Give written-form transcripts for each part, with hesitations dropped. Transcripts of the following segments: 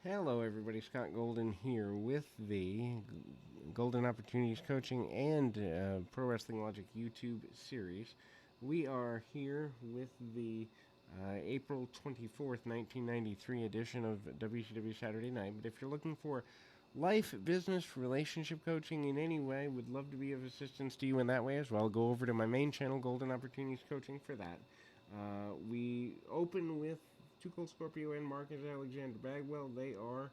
Hello, everybody. Scott Golden here with the Golden Opportunities Coaching and Pro Wrestling Logic YouTube series. We are here with the April 24th, 1993 edition of WCW Saturday Night. But if you're looking for life, business, relationship coaching in any way, would love to be of assistance to you in that way as well. Go over to my main channel, Golden Opportunities Coaching, for that. We open with Too Cold Scorpio and Marcus Alexander Bagwell. They are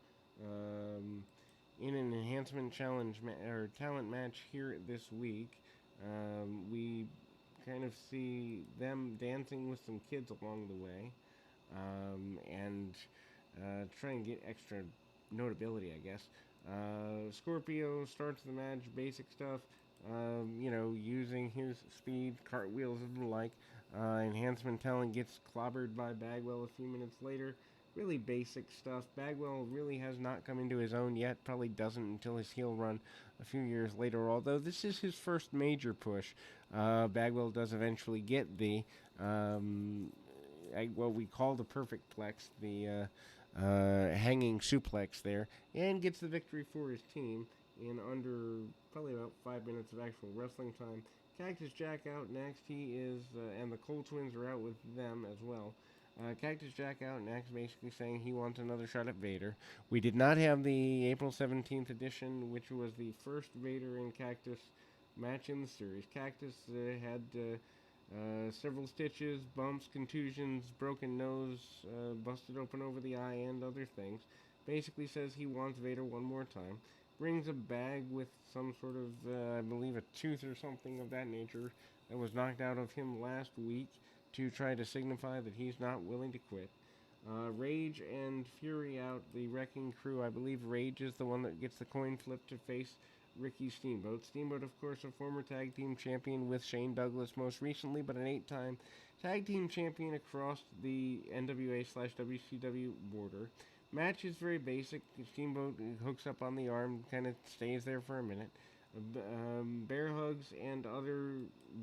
in an enhancement challenge or talent match here this week. We kind of see them dancing with some kids along the way, and try and get extra notability, I guess. Scorpio starts the match, basic stuff, using his speed, cartwheels, and the like. Enhancement talent gets clobbered by Bagwell a few minutes later. Really basic stuff. Bagwell really has not come into his own yet. Probably doesn't until his heel run a few years later. Although this is his first major push, Bagwell does eventually get the what we call the perfect plex, the hanging suplex there, and gets the victory for his team in under probably about 5 minutes of actual wrestling time. Cactus Jack out next. He is, and the Cole twins are out with them as well. Cactus Jack out next, basically saying he wants another shot at Vader. We did not have the April 17th edition, which was the first Vader and Cactus match in the series. Cactus had several stitches, bumps, contusions, broken nose, busted open over the eye, and other things. Basically says he wants Vader one more time. Brings a bag with some sort of, I believe, a tooth or something of that nature that was knocked out of him last week to try to signify that he's not willing to quit. Rage and Fury out, the Wrecking Crew. I believe Rage is the one that gets the coin flip to face Ricky Steamboat. Steamboat, of course, a former tag team champion with Shane Douglas most recently, but an 8-time tag team champion across the NWA/WCW border. Match is very basic. Steamboat hooks up on the arm, kind of stays there for a minute. Bear hugs and other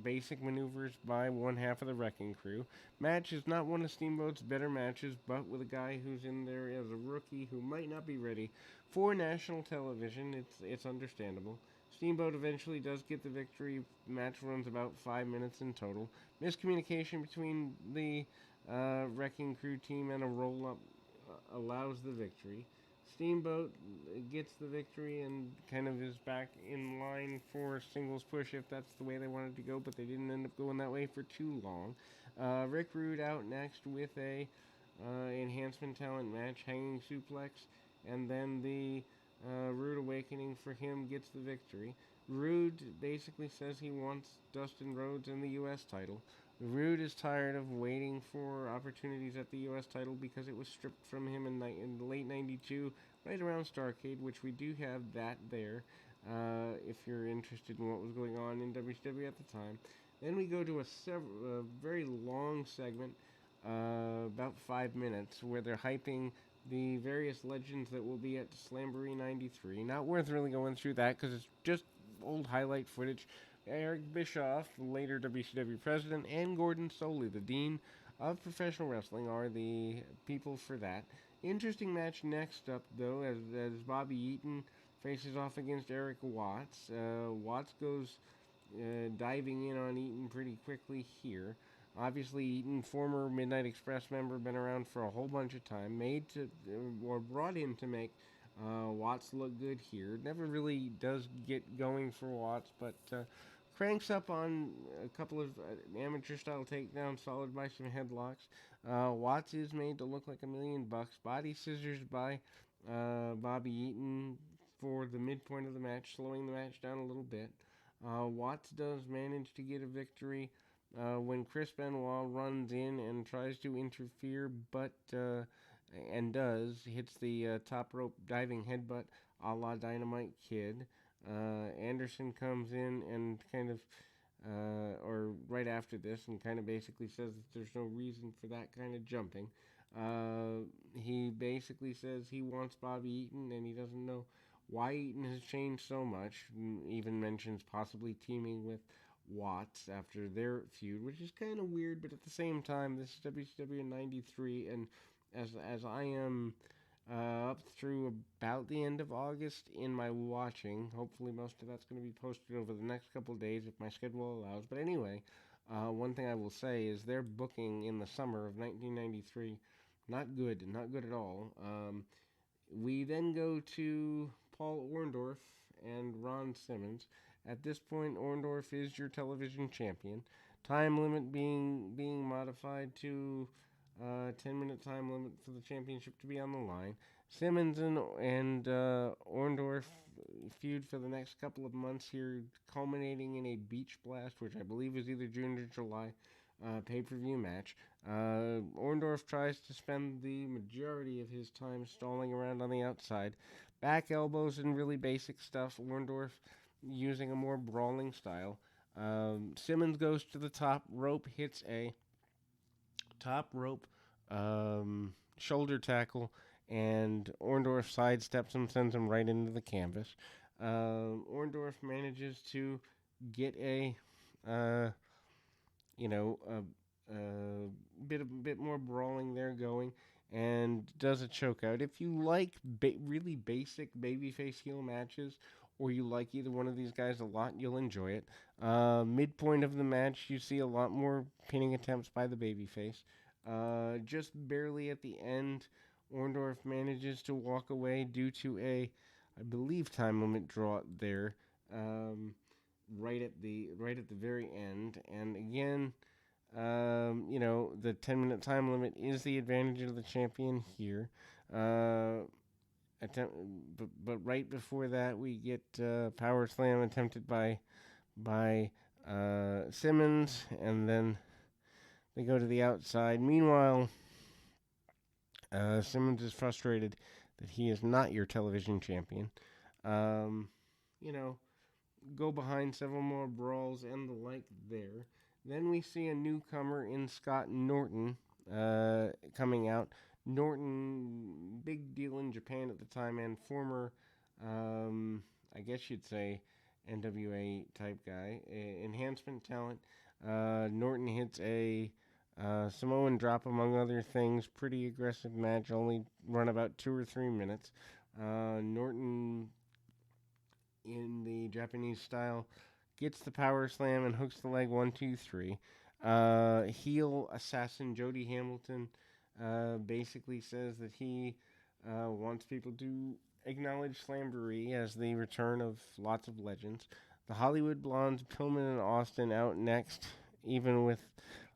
basic maneuvers by one half of the Wrecking Crew. Match is not one of Steamboat's better matches, but with a guy who's in there as a rookie who might not be ready for national television, it's understandable. Steamboat eventually does get the victory. Match runs about 5 minutes in total. Miscommunication between the Wrecking Crew team and a roll-up allows the victory. Steamboat gets the victory and kind of is back in line for singles push if that's the way they wanted to go, but they didn't end up going that way for too long. Rick Rude out next with a enhancement talent match, hanging suplex, and then the Rude Awakening for him gets the victory. Rude basically says he wants Dustin Rhodes in the U.S. title. Rude is tired of waiting for opportunities at the U.S. title because it was stripped from him in the late 92, right around Starrcade, which we do have that there, if you're interested in what was going on in WCW at the time. Then we go to a very long segment, about 5 minutes, where they're hyping the various legends that will be at Slamboree 93. Not worth really going through that because it's just old highlight footage. Eric Bischoff, the later WCW president, and Gordon Soley, the dean of professional wrestling, are the people for that. Interesting match next up, though, as Bobby Eaton faces off against Eric Watts. Watts goes diving in on Eaton pretty quickly here. Obviously, Eaton, former Midnight Express member, been around for a whole bunch of time, brought in to make Watts look good here. Never really does get going for Watts, but cranks up on a couple of amateur-style takedowns, followed by some headlocks. Watts is made to look like $1,000,000. Body scissors by Bobby Eaton for the midpoint of the match, slowing the match down a little bit. Watts does manage to get a victory when Chris Benoit runs in and tries to interfere, but and hits the top rope diving headbutt a la Dynamite Kid. Anderson comes in and kind of, or right after this, and kind of basically says that there's no reason for that kind of jumping. He basically says he wants Bobby Eaton, and he doesn't know why Eaton has changed so much. Even mentions possibly teaming with Watts after their feud, which is kind of weird, but at the same time, this is WCW in '93, and as I am up through about the end of August in my watching. Hopefully, most of that's going to be posted over the next couple of days if my schedule allows. But anyway, one thing I will say is their booking in the summer of 1993, not good at all. We then go to Paul Orendorf and Ron Simmons. At this point, Orendorf is your television champion. Time limit being modified to 10-minute time limit for the championship to be on the line. Simmons and Orendorf feud for the next couple of months here, culminating in a beach blast, which I believe is either June or July pay-per-view match. Orendorf tries to spend the majority of his time stalling around on the outside. Back elbows and really basic stuff. Orendorf using a more brawling style. Simmons goes to the top rope, hits a top rope shoulder tackle, and Orendorf sidesteps him, sends him right into the canvas. Orendorf manages to get a bit more brawling there going, and does a chokeout. If you like really basic babyface heel matches, or you like either one of these guys a lot, you'll enjoy it. Midpoint of the match, you see a lot more pinning attempts by the babyface. Just barely at the end, Orendorf manages to walk away due to I believe, time limit draw there. Right at the very end, and again, the 10-minute time limit is the advantage of the champion here. But right before that, we get power slam attempted by Simmons, and then they go to the outside. Meanwhile, Simmons is frustrated that he is not your television champion. You know, go behind several more brawls and the like there. Then we see a newcomer in Scott Norton coming out. Norton, big deal in Japan at the time, and former, I guess you'd say, NWA type guy. Enhancement talent. Norton hits a Samoan drop, among other things. Pretty aggressive match, only run about 2 or 3 minutes. Norton, in the Japanese style, gets the power slam and hooks the leg 1, 2, 3. Heel assassin Jody Hamilton basically says that he wants people to acknowledge Slamboree as the return of lots of legends. The Hollywood Blondes, Pillman and Austin, out next, even with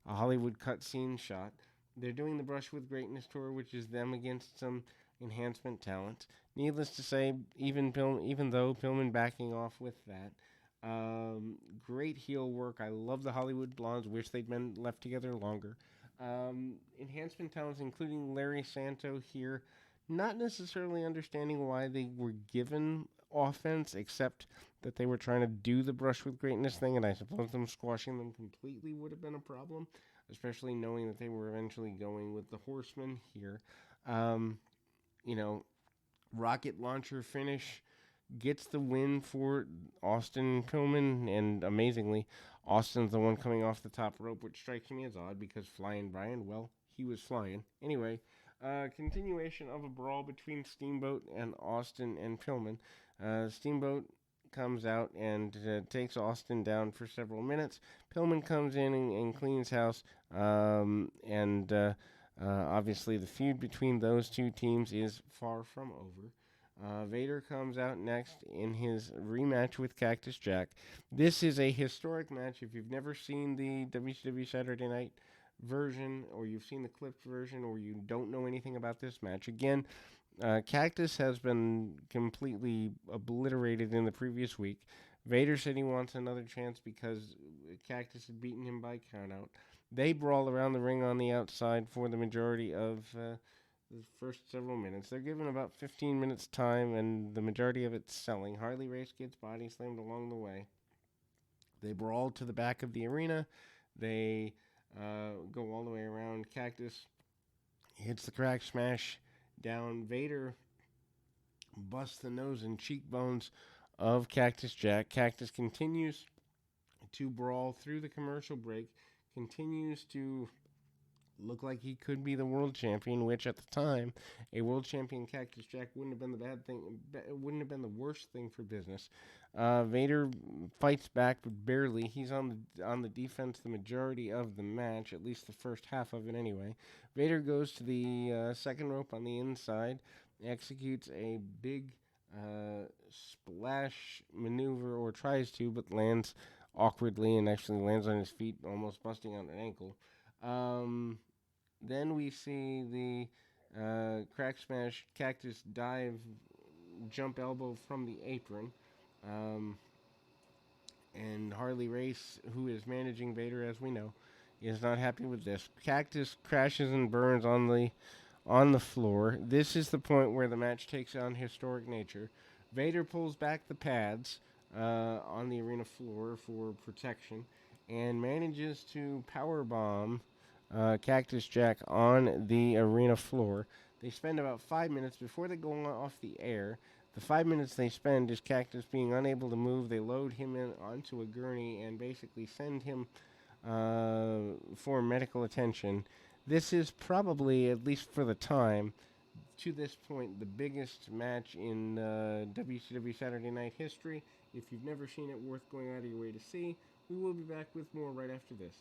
a Hollywood cutscene shot. They're doing the Brush with Greatness tour, which is them against some enhancement talent. Needless to say, even though Pillman backing off with that. Great heel work. I love the Hollywood Blondes. Wish they'd been left together longer. Enhancement talents, including Larry Santo here, not necessarily understanding why they were given offense, except that they were trying to do the Brush with Greatness thing, and I suppose them squashing them completely would have been a problem, especially knowing that they were eventually going with the Horsemen here. Rocket launcher finish gets the win for Austin Pillman, and amazingly, Austin's the one coming off the top rope, which strikes me as odd because Flying Brian, well, he was flying. Anyway, continuation of a brawl between Steamboat and Austin and Pillman. Steamboat comes out and takes Austin down for several minutes. Pillman comes in and cleans house, and obviously the feud between those two teams is far from over. Vader comes out next in his rematch with Cactus Jack. This is a historic match. If you've never seen the WCW Saturday Night version, or you've seen the clipped version, or you don't know anything about this match, again, Cactus has been completely obliterated in the previous week. Vader said he wants another chance because Cactus had beaten him by countout. They brawl around the ring on the outside for the majority of the first several minutes. They're given about 15 minutes time, and the majority of it's selling. Harley Race gets body slammed along the way. They brawl to the back of the arena. They go all the way around. Cactus hits the crack smash down. Vader busts the nose and cheekbones of Cactus Jack. Cactus continues to brawl through the commercial break, continues to looked like he could be the world champion, which at the time, a world champion Cactus Jack wouldn't have been the bad thing. Wouldn't have been the worst thing for business. Vader fights back, but barely. He's on the defense the majority of the match, at least the first half of it, anyway. Vader goes to the second rope on the inside, executes a big splash maneuver, or tries to, but lands awkwardly and actually lands on his feet, almost busting out an ankle. Then we see the crack smash cactus dive jump elbow from the apron. Um, and Harley Race, who is managing Vader, as we know, is not happy with this. Cactus crashes and burns on the floor. This is the point where the match takes on historic nature. Vader pulls back the pads on the arena floor for protection and manages to powerbomb Cactus Jack on the arena floor. They spend about 5 minutes before they go off the air. The 5 minutes they spend is Cactus being unable to move. They load him in onto a gurney and basically send him for medical attention. This is probably, at least for the time, to this point, the biggest match in WCW Saturday Night history. If you've never seen it, worth going out of your way to see. We will be back with more right after this.